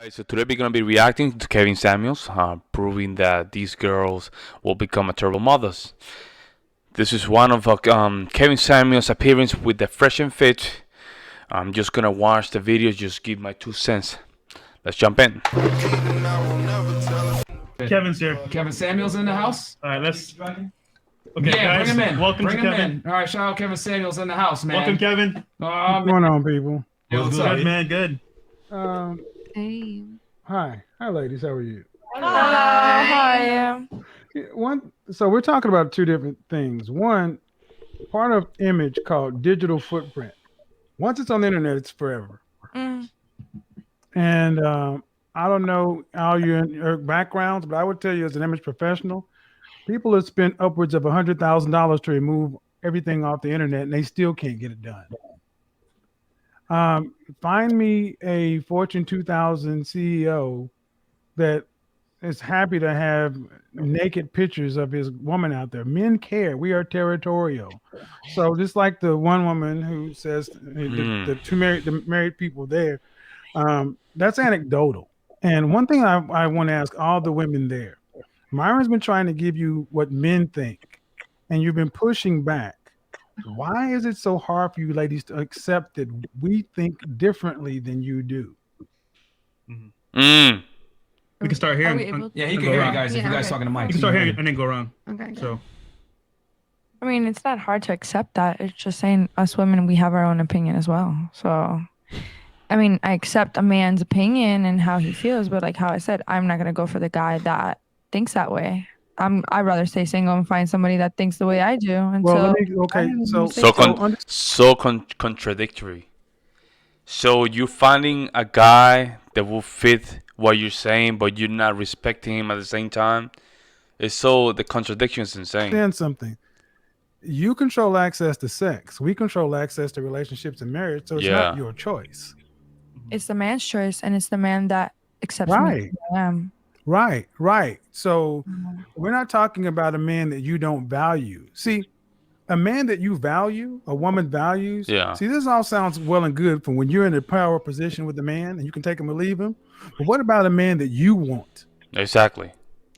Alright, so today we're gonna be reacting to Kevin Samuels, proving that these girls will become a terrible mothers. This is one of Kevin Samuels' appearance with the Fresh and Fit. I'm just gonna watch the video, just give my 2 cents. Let's jump in. Kevin's here. Kevin Samuels in the house. All right, let's. Okay, Yeah, guys, bring him in. welcome bring to him Kevin. in. All right, shout out Kevin Samuels in the house, man. Welcome, Kevin. Oh, What's man. going on, people? What's Good, up? man. Good. Hey. Hi, ladies. How are you? Hi. So we're talking about two different things. One, part of image called digital footprint. Once it's on the internet, it's forever. And I don't know all your backgrounds, but I would tell you, as an image professional, people have spent upwards of $100,000 to remove everything off the internet, and they still can't get it done. Find me a Fortune 2000 CEO that is happy to have naked pictures of his woman out there. Men care. We are territorial. So just like the one woman who says the married people there, that's anecdotal. And one thing I want to ask all the women there, Myron's been trying to give you what men think, and you've been pushing back. Why is it so hard for you ladies to accept that we think differently than you do? We can start here. Yeah, he can hear you guys if you guys talking to Mike. You can start here and then go around. Okay. So, I mean, it's not hard to accept that. It's just saying us women, we have our own opinion as well. So, I mean, I accept a man's opinion and how he feels, but like how I said, I'm not gonna go for the guy that thinks that way. I'd rather stay single and find somebody that thinks the way I do. And Well, Contradictory. So you're finding a guy that will fit what you're saying, but you're not respecting him at the same time. The contradiction is insane. Understand something. You control access to sex. We control access to relationships and marriage. So it's not your choice. It's the man's choice, and it's the man that accepts me Right. who I am. Right. So we're not talking about a man that you don't value. See, a man that you value, a woman values. Yeah. See, this all sounds well and good from when you're in a power position with the man and you can take him or leave him. But what about a man that you want? Exactly.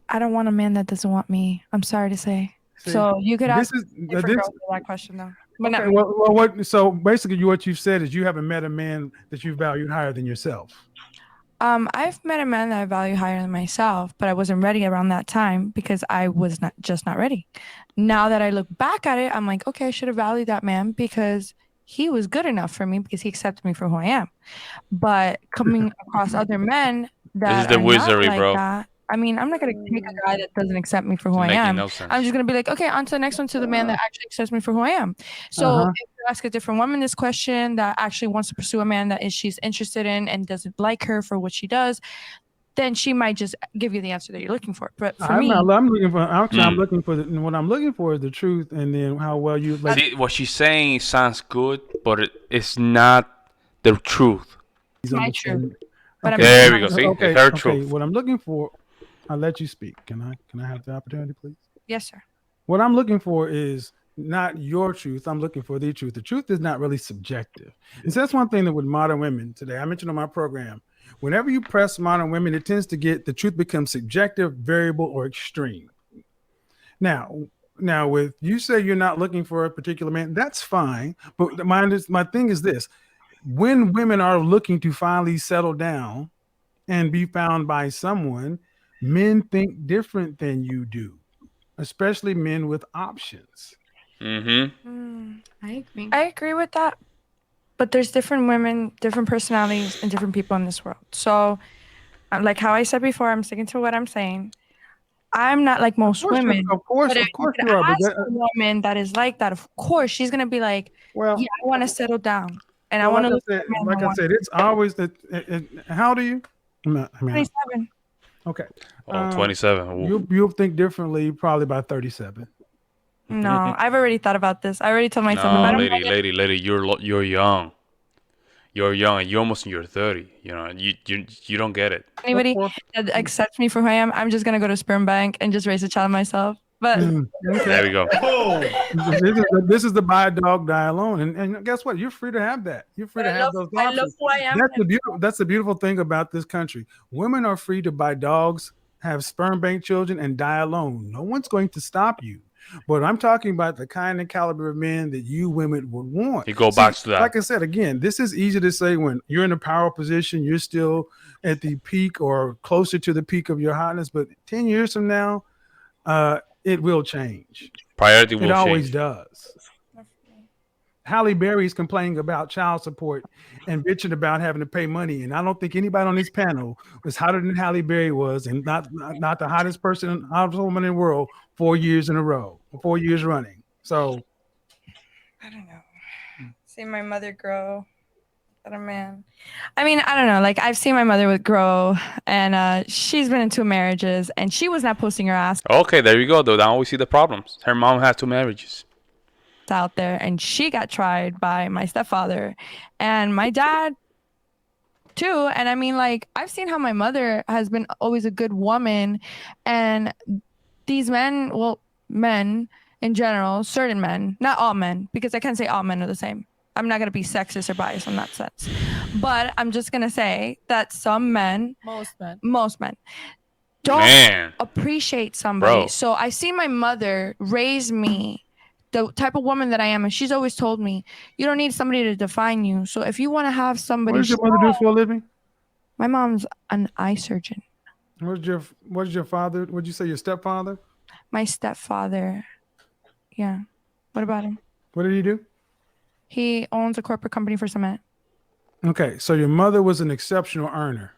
I don't want a man that doesn't want me. I'm sorry to say. See, So you could ask this is different girls that question though. But okay, not, so basically what you've said is you haven't met a man that you valued higher than yourself. I've met a man that I value higher than myself, but I wasn't ready around that time because I was not ready. Now that I look back at it, I'm like, okay, I should have valued that man because he was good enough for me because he accepted me for who I am. But coming across other men that This is the are wizardry, not like bro. that, I mean, I'm not gonna take a guy that doesn't accept me for who I Making am. no sense. I'm just gonna be like, okay, on to the next one, to the man that actually accepts me for who I am. So if you ask a different woman this question that actually wants to pursue a man that she's interested in and doesn't like her for what she does, then she might just give you the answer that you're looking for. But for me, I'm looking for what I'm looking for is the truth, and then how well you like. See, what she's saying sounds good, but it's not the truth. it's my truth. But Okay. There we go. See, Okay, it's her okay. truth. What I'm looking for, I'll let you speak. Can I have the opportunity, please? Yes, sir. What I'm looking for is not your truth. I'm looking for the truth. The truth is not really subjective. And so that's one thing that with modern women today, I mentioned on my program, whenever you press modern women, it tends to get the truth becomes subjective, variable, or extreme. Now with you say you're not looking for a particular man, that's fine. But my thing is this: when women are looking to finally settle down and be found by someone, men think different than you do, especially men with options. I agree with that. But there's different women, different personalities, and different people in this world. So, like how I said before, I'm sticking to what I'm saying. I'm not like most women. Of course, But if you are. ask a woman that is like that, of course, she's gonna be like, Well, yeah, I want to settle down, and I want to. like I said, it's always that. How old are you? I'm not, 27. okay. 27. Ooh. You'll think differently probably by 37. No, I've already thought about this. I already told myself. if No, I don't lady, you're young. You're young, and you're almost in your 30. You know, you don't get it. anybody that accepts me for who I am, I'm just gonna go to sperm bank and just raise a child myself. But Okay. There we go. This is the buy a dog, die alone, and guess what? You're free to have that. You're free to have those I love options. who I am. That's the beautiful thing about this country. Women are free to buy dogs, have sperm bank children, and die alone. No one's going to stop you. But I'm talking about the kind and caliber of men that you women would want. You go back to that. Like I said, again, this is easy to say when you're in a power position, you're still at the peak or closer to the peak of your hotness. But 10 years from now, it will change. Priority will It always change. does. Halle Berry's complaining about child support and bitching about having to pay money. And I don't think anybody on this panel was hotter than Halle Berry was, and not the hottest person, hottest woman in the world 4 years in a row, 4 years running. So I don't know. See my mother grow. But a man. I mean, I don't know. Like I've seen my mother grow, and she's been in 2 marriages, and she was not posting her ass Okay, there you go. Though now we see the problems. Her mom had 2 marriages. out there, and she got tried by my stepfather and my dad too. And I mean, like I've seen how my mother has been always a good woman, and these men, well, men in general, certain men, not all men, because I can't say all men are the same. I'm not going to be sexist or biased in that sense. But I'm just going to say that some men, most men, don't appreciate somebody. Bro. So I see my mother raise me the type of woman that I am. And she's always told me, you don't need somebody to define you. So if you want to have somebody. what does your mother do for a living? My mom's an eye surgeon. What did your father, what'd you say, your stepfather? My stepfather. Yeah. What about him? What did he do? He owns a corporate company for cement. Okay, so your mother was an exceptional earner.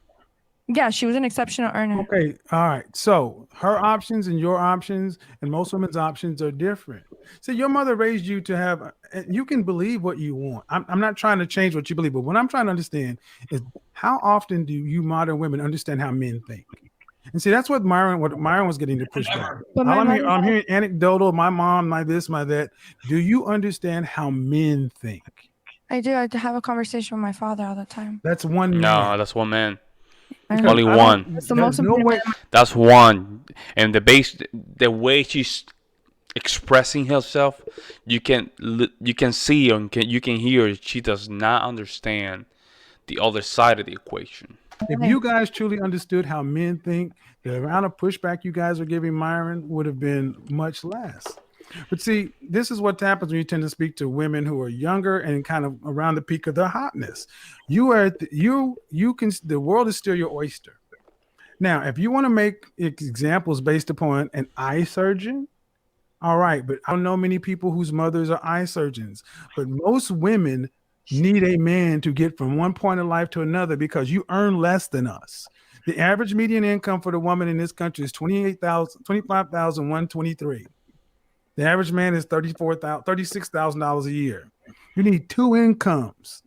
Yeah, she was an exceptional earner. Okay, all right. So her options and your options and most women's options are different. So your mother raised you to have, you can believe what you want. I'm not trying to change what you believe, but what I'm trying to understand is how often do you modern women understand how men think? And see, that's what Myron was getting to push back. But I'm hearing anecdotal, my mom, my this, my that. Do you understand how men think? I do. I have a conversation with my father all the time. That's one man. No, that's one man. I know. Only one. That's the There's most no important way. man. That's one. And the way she's expressing herself, you can see and you can hear she does not understand the other side of the equation. If you guys truly understood how men think, the amount of pushback you guys are giving Myron would have been much less. But see, this is what happens when you tend to speak to women who are younger and kind of around the peak of their hotness. The world is still your oyster. Now, if you want to make examples based upon an eye surgeon, all right, but I don't know many people whose mothers are eye surgeons. But most women need a man to get from one point of life to another because you earn less than us. The average median income for the woman in this country is $25,123. The average man is $36,000 a year. You need 2 incomes.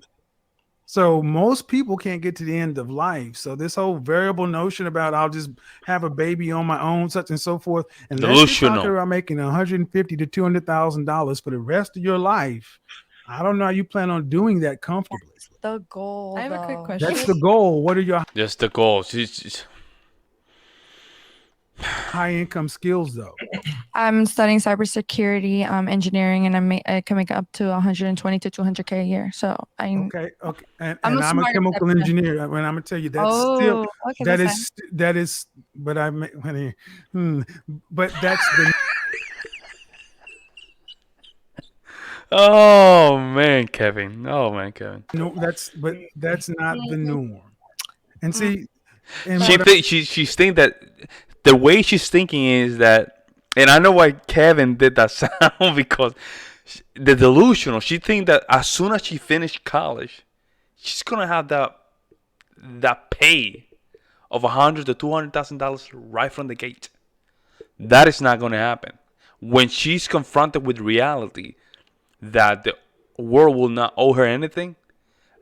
So most people can't get to the end of life. So this whole variable notion about I'll just have a baby on my own, such and so forth, and unless you're talking about making $150,000 to $200,000 for the rest of your life, I don't know how you plan on doing that comfortably. The goal. I have a quick question. That's the goal. What are your That's the goal. She's high income skills, though? I'm studying cybersecurity engineering, and I can make up to 120 to 200K a year. So Okay. And I'm I'm a chemical engineer. And I'm gonna tell you that's still okay, that is. But but that's the. Oh man, Kevin. No, that's not the norm. And see, and she's thinking that the way she's thinking is that, and I know why Kevin did that sound because the delusional. She thinks that as soon as she finished college, she's gonna have that pay of $100,000 to $200,000 right from the gate. That is not gonna happen. When she's confronted with reality that the world will not owe her anything,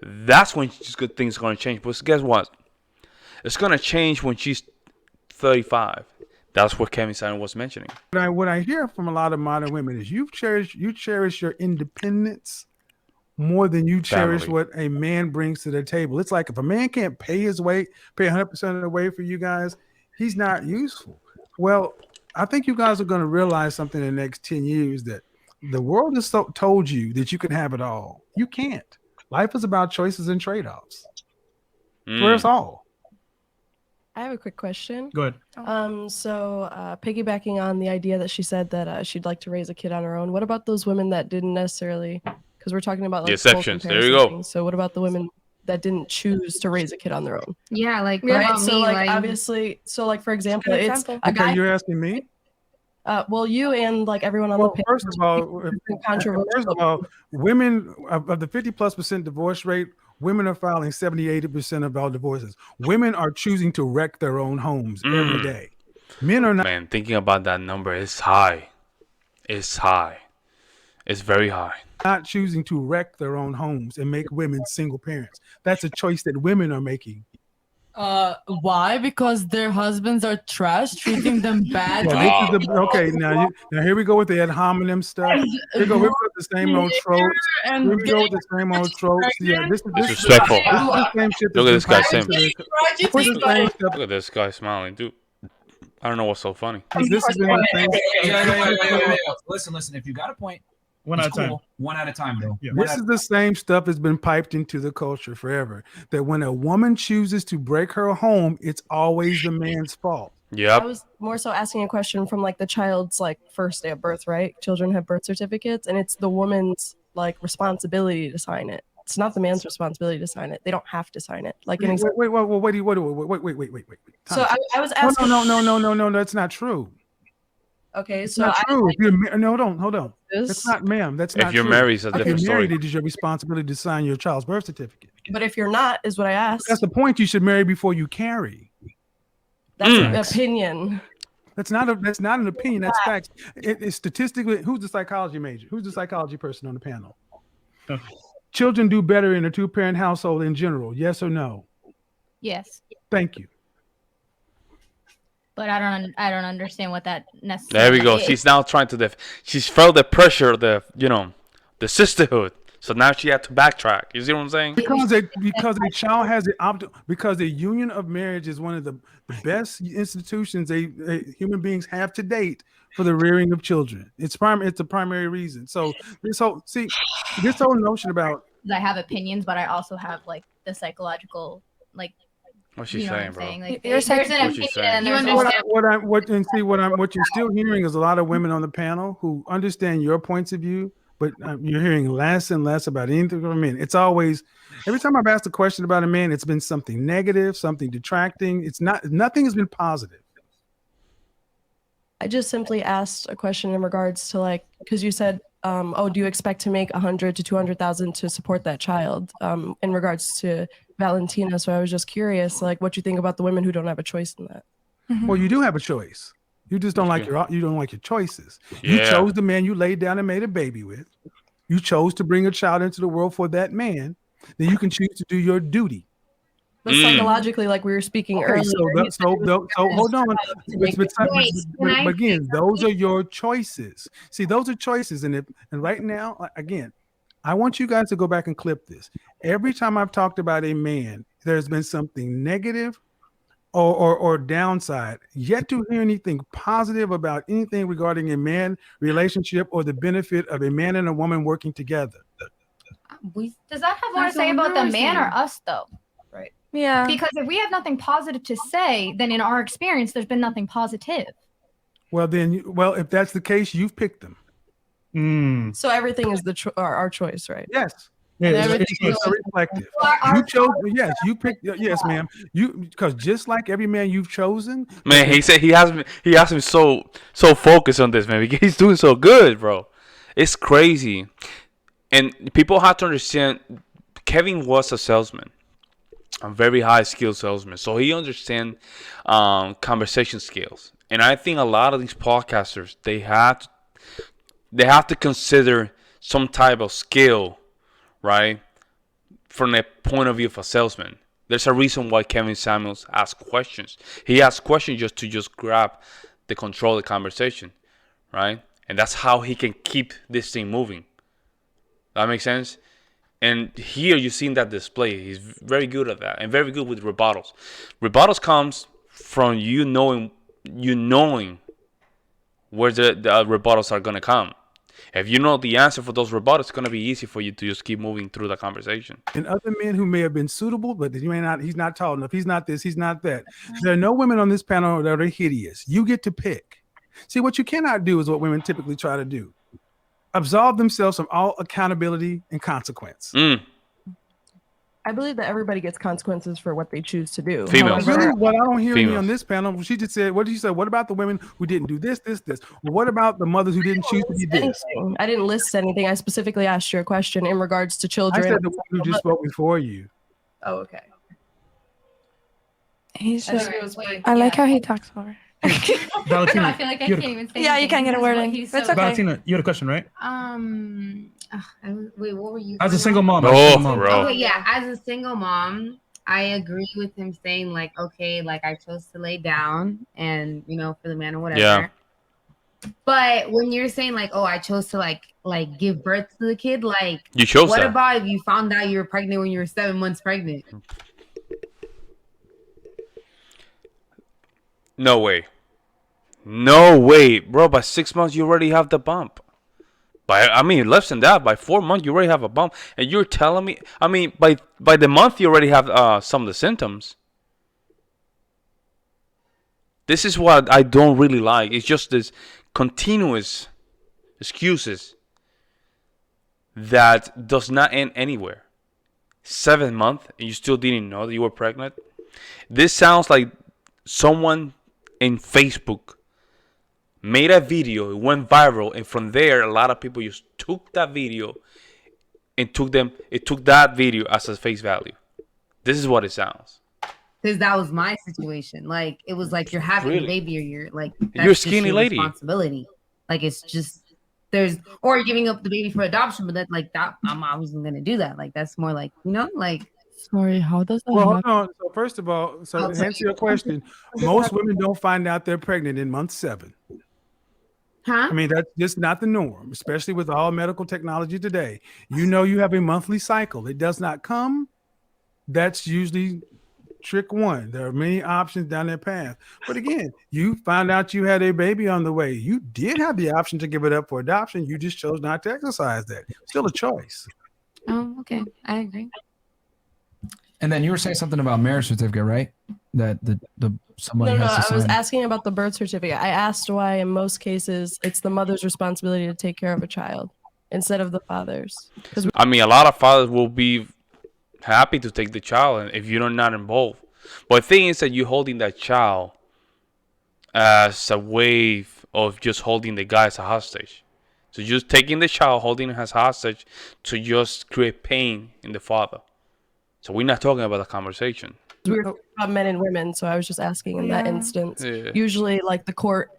that's when things are going to change. But guess what? It's going to change when she's 35. That's what Kevin Simon was mentioning. What I hear from a lot of modern women is you cherish your independence more than you cherish Family. what a man brings to the table. It's like if a man can't pay his way, pay 100% of the way for you guys, he's not useful. Well, I think you guys are going to realize something in the next 10 years, that the world has told you that you can have it all. You can't. Life is about choices and trade-offs. For us all. I have a quick question. Go ahead. Piggybacking on the idea that she said that she'd like to raise a kid on her own, what about those women that didn't necessarily, because we're talking about like The exceptions. There you go. So what about the women that didn't choose to raise a kid on their own? Yeah, like what Right. about So me? like obviously, so like for example, Good it's example. a Okay, guy. you're asking me? Well, you and like everyone on Well, the panel. first of all, women of the 50+% divorce rate, women are filing 70-80% of all divorces. Women are choosing to wreck their own homes every day. Men are not. Man, thinking about that number is high. It's high. It's very high. Not choosing to wreck their own homes and make women single parents. That's a choice that women are making. Why? Because their husbands are trash, treating them badly. Well, this is okay. Now here we go with the ad hominem stuff. Here we go with the same old tropes. And Here we go with the same old tropes. Yeah, this is Disrespectful. the same shit. Look at this guy, Sam. Sam. Tragedy. Look at this guy smiling, dude. I don't know what's so funny. This has been the same. Yeah. Listen. If you got a point, One at a time. One at a time, bro. Yeah. This is the same stuff that's been piped into the culture forever. That when a woman chooses to break her home, it's always the man's fault. I Yep. was more so asking a question from like the child's like first day of birth, right? Children have birth certificates, and it's the woman's like responsibility to sign it. It's not the man's responsibility to sign it. They don't have to sign it. Like an example. Wait. So I was asking. No, that's not true. Okay, It's so not true. If you're no, hold on. this, That's not, ma'am. That's not If you're true. married, it's a If different you're married, story. it is your responsibility to sign your child's birth certificate. but if you're not, is what I asked. That's the point. You should marry before you carry. That's an opinion. That's not an opinion. That's facts. It's statistically. Who's the psychology major? Who's the psychology person on the panel? Children do better in a two-parent household in general. Yes or no? Yes, Thank you. but I don't understand what that necessarily. There we go. is. She's now trying to she's felt the pressure of the sisterhood. So now she had to backtrack. You see what I'm saying? Because a child has because the union of marriage is one of the best institutions human beings have to date for the rearing of children. It's a primary reason. So this whole notion about I have opinions, but I also have like the psychological, like, What's she you know saying, what bro? I'm saying? Like, You're there's an What's she opinion, saying? and You there's understand- also what you're still hearing is a lot of women on the panel who understand your points of view, but you're hearing less and less about anything from men. It's always, every time I've asked a question about a man, it's been something negative, something detracting. Nothing has been positive. I just simply asked a question in regards to like, because you said, do you expect to make 100 to 200,000 to support that child? In regards to Valentina, so I was just curious, like, what you think about the women who don't have a choice in that. Well, you do have a choice. You just don't like your choices. You Yeah. chose the man you laid down and made a baby with. You chose to bring a child into the world for that man. Then you can choose to do your duty. But psychologically, like we were speaking Okay, earlier. so hold on. But again, those are your choices. See, those are choices, and right now, again, I want you guys to go back and clip this. Every time I've talked about a man, there's been something negative or downside. Yet to hear anything positive about anything regarding a man relationship or the benefit of a man and a woman working together. does that have more to say about the man or us though? Yeah. Because if we have nothing positive to say, then in our experience, there's been nothing positive. Well, if that's the case, you've picked them. So everything is our choice, right? Yes. Yeah, It's reflective. You chose. Yes, you picked. Yes, ma'am. Because just like every man you've chosen. Man, he said he has been so focused on this, man. Because he's doing so good, bro. It's crazy, and people have to understand. Kevin was a salesman, a very high skilled salesman, so he understands conversation skills. And I think a lot of these podcasters they have to consider some type of skill, right, from the point of view of a salesman. There's a reason why Kevin Samuels asks questions. He asks questions just to grab the control of the conversation, right? And that's how he can keep this thing moving. That makes sense? And here you've seen that display. He's very good at that and very good with rebuttals. Rebuttals comes from you knowing where the rebuttals are gonna come. If you know the answer for those rebuttals, it's gonna be easy for you to just keep moving through the conversation. And other men who may have been suitable, but he may not. He's not tall enough. He's not this. He's not that. There are no women on this panel that are hideous. You get to pick. See, what you cannot do is what women typically try to do: absolve themselves from all accountability and consequence. I believe that everybody gets consequences for what they choose to do. Females. Really, what I don't hear Females. me on this panel, she just said, what did she say? What about the women who didn't do this? Well, what about the mothers who didn't choose to be this? I didn't list anything. I specifically asked you a question in regards to I children. said the one who just spoke before you. Oh, okay. He's I just. think it was I like how he talks over. Valentina, I feel like I you can't had even say Yeah, you anything can't get a because word what in. he It's said- okay. Valentina, you had a question, right? Wait, what were you? As a single mom. Bro. Okay, yeah. As a single mom, I agree with him saying like, okay, like I chose to lay down and for the man or whatever. Yeah. But when you're saying like, oh, I chose to like give birth to the kid, like You chose what that. about if you found out you were pregnant when you were 7 months pregnant? No way. No way, bro. By 6 months, you already have the bump. Less than that. By 4 months, you already have a bump. And you're telling me, by the month, you already have some of the symptoms. This is what I don't really like. It's just this continuous excuses that does not end anywhere. 7 months, and you still didn't know that you were pregnant. This sounds like someone in Facebook made a video, it went viral, and from there a lot of people just took that video and took that video as a face value. This is what it sounds. Because that was my situation. Like it was like you're having Really? a baby or you're like You're a that's just skinny your lady. responsibility. Like it's just or giving up the baby for adoption, but that's like that I'm obviously gonna do that. Like that's more like like Sorry, how does that Well, happen? hold on. So first of all, to Oh, sorry. answer your question, most women don't find out they're pregnant in month 7. huh? I mean, that's just not the norm, especially with all medical technology today. You have a monthly cycle. It does not come. That's usually trick one. There are many options down that path. But again, you found out you had a baby on the way. You did have the option to give it up for adoption. You just chose not to exercise that. Still a choice. Oh, okay. I agree. And then you were saying something about marriage certificate, right? That somebody No, has to I was sign. asking about the birth certificate. I asked why in most cases it's the mother's responsibility to take care of a child instead of the father's. Because A lot of fathers will be happy to take the child if you're not involved. But the thing is that you're holding that child as a way of just holding the guy as a hostage. So just taking the child, holding it as hostage to just create pain in the father. So we're not talking about a conversation. we were talking about men and women, so I was just asking in that Yeah. instance. Yeah. Usually, like the court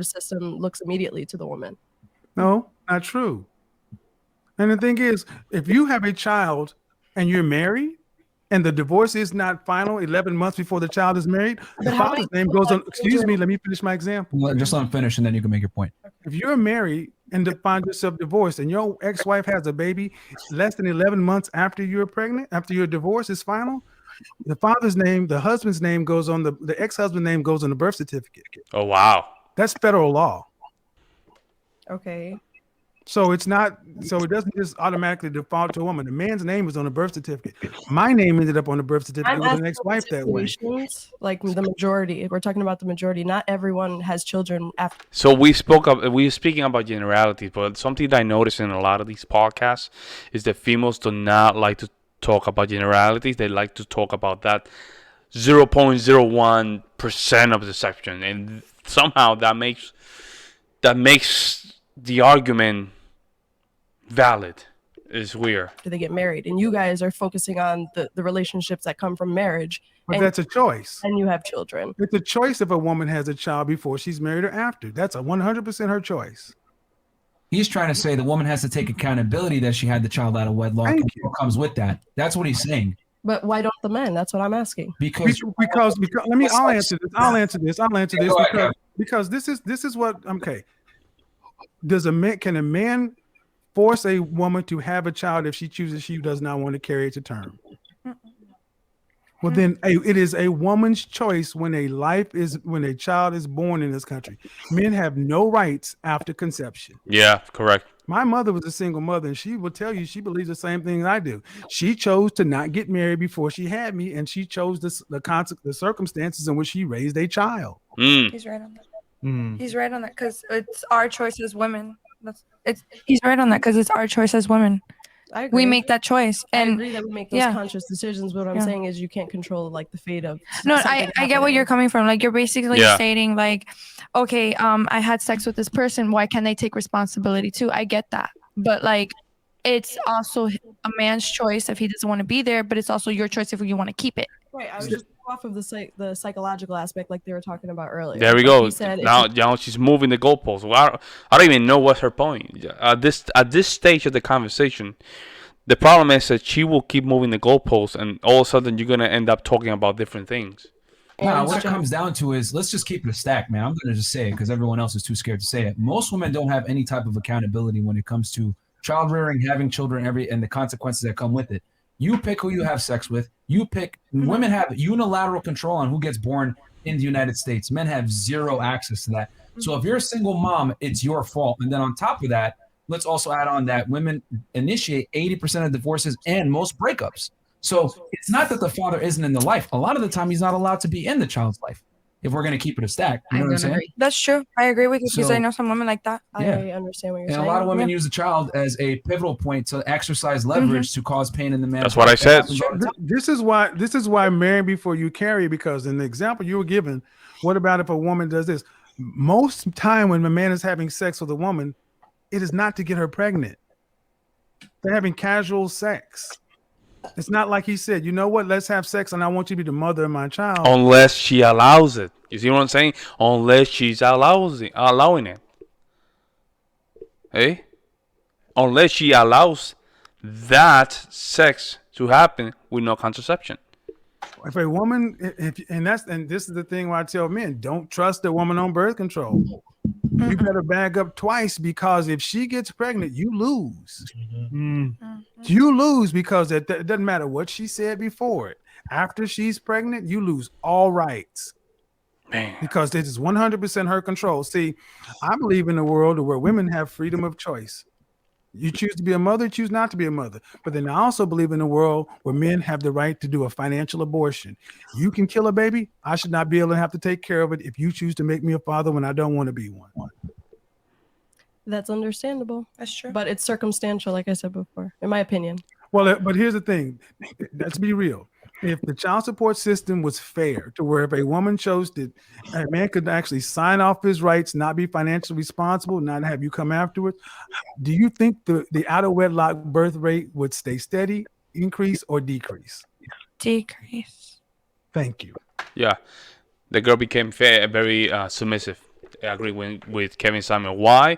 system looks immediately to the woman. No, not true. And the thing is, if you have a child and you're married and the divorce is not final 11 months before the child is married, the how father's many name goes on. people have Excuse me, children? let me finish my example. Just let him finish, and then you can make your point. If you're married and find yourself divorced and your ex-wife has a baby less than 11 months after you're pregnant, after your divorce is final, the father's name, the husband's name goes on the ex-husband's name goes on the birth certificate. Oh, wow. That's federal law. Okay. So it doesn't just automatically default to a woman. The man's name is on the birth certificate. My name ended up on the birth certificate with an asking ex-wife that way. situations, like the majority. We're talking about the majority. Not everyone has children after. So we were speaking about generalities, but something that I noticed in a lot of these podcasts is that females do not like to talk about generalities. They like to talk about that 0.01% of the section, and somehow that makes the argument valid. It's weird. They get married, and you guys are focusing on the relationships that come from marriage, But and, that's a choice. and you have children. It's a choice if a woman has a child before she's married or after. That's a 100% her choice. He's trying to say the woman has to take accountability that she had the child out of wedlock, Thank and what comes with that. That's what he's saying. But why don't the men? That's what I'm asking. Because I'll answer this Go ahead. because this is what okay. Can a man force a woman to have a child if she chooses she does not want to carry it to term? Well, then it is a woman's choice when a child is born in this country. Men have no rights after conception. Yeah, correct. My mother was a single mother, and she will tell you she believes the same thing I do. She chose to not get married before she had me, and she chose the circumstances in which she raised a child. He's right on that. He's right on that because it's our choice as women. He's right on that because it's our choice as women. I agree. We make that choice, I and agree that we make those conscious decisions. But what I'm saying is, you can't control like the fate of. No, I get what you're coming from. Like, you're basically stating like, okay, I had sex with this person. Why can't they take responsibility too? I get that, but like, it's also a man's choice if he doesn't want to be there, but it's also your choice if you want to keep it. Right. I was just off of the psychological aspect, like they were talking about earlier. There we go. Now she's moving the goalposts. Well, I don't even know what's her point. At this stage of the conversation, the problem is that she will keep moving the goalposts, and all of a sudden you're gonna end up talking about different things. No, what it comes down to is, let's just keep it a stack, man. I'm gonna just say it because everyone else is too scared to say it. Most women don't have any type of accountability when it comes to child rearing, having children, and the consequences that come with it. You pick who you have sex with. You pick. Women have unilateral control on who gets born in the United States. Men have zero access to that. So if you're a single mom, it's your fault. And then on top of that, let's also add on that women initiate 80% of divorces and most breakups. So it's not that the father isn't in the life. A lot of the time, he's not allowed to be in the child's life. If we're going to keep it a stack, you know what I'm saying? That's true. I agree with you because I know some women like that. I understand what you're saying. And a lot of women use the child as a pivotal point to exercise leverage to cause pain in the man. That's what I said. This is why marry before you carry, because in the example you were given, what about if a woman does this? Most time when a man is having sex with a woman, it is not to get her pregnant. They're having casual sex. It's not like he said, you know what, let's have sex and I want you to be the mother of my child. Unless she allows it. You see what I'm saying? Unless she's allowing it. Hey? Unless she allows that sex to happen with no contraception. If a woman, and this is the thing why I tell men, don't trust a woman on birth control. You better bag up twice, because if she gets pregnant, you lose. You lose because it doesn't matter what she said before it. After she's pregnant, you lose all rights. Man. Because this is 100% her control. See, I believe in a world where women have freedom of choice. You choose to be a mother, choose not to be a mother. But then I also believe in a world where men have the right to do a financial abortion. You can kill a baby. I should not be able to have to take care of it if you choose to make me a father when I don't want to be one. That's understandable. That's true. But it's circumstantial, like I said before, in my opinion. Well, but here's the thing. Let's be real. If the child support system was fair, to where if a woman chose to, a man could actually sign off his rights, not be financially responsible, not have you come afterwards, do you think the out of wedlock birth rate would stay steady, increase, or decrease? Decrease. Thank you. Yeah. The girl became very submissive. I agree with Kevin Samuel. Why?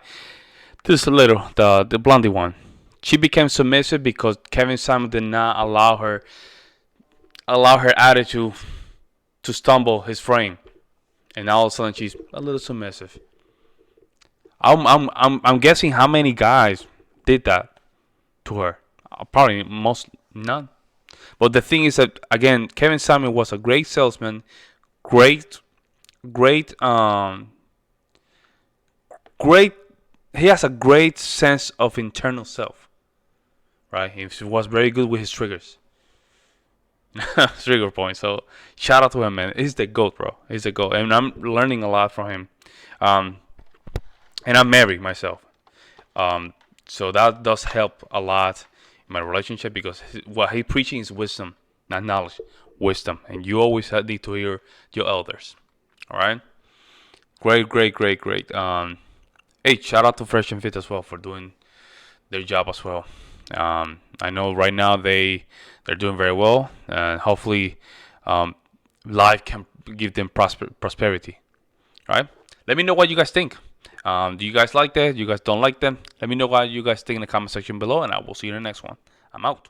This little, the blondie one. She became submissive because Kevin Samuel did not allow her attitude to stumble his frame, and all of a sudden she's a little submissive. I'm guessing how many guys did that to her. Probably most none. But the thing is that, again, Kevin Samuel was a great salesman, great. He has a great sense of internal self, right? He was very good with his triggers. Trigger point. So shout out to him, man. He's the GOAT, bro. He's the GOAT, and I'm learning a lot from him. And I'm married myself, so that does help a lot in my relationship, because what he preaching is wisdom, not knowledge. Wisdom, and you always need to hear your elders. All right. Great. Hey, shout out to Fresh and Fit as well for doing their job as well. I know right now they're doing very well, and hopefully life can give them prosperity. All right. Let me know what you guys think. Do you guys like that? You guys don't like them? Let me know what you guys think in the comment section below, and I will see you in the next one. I'm out.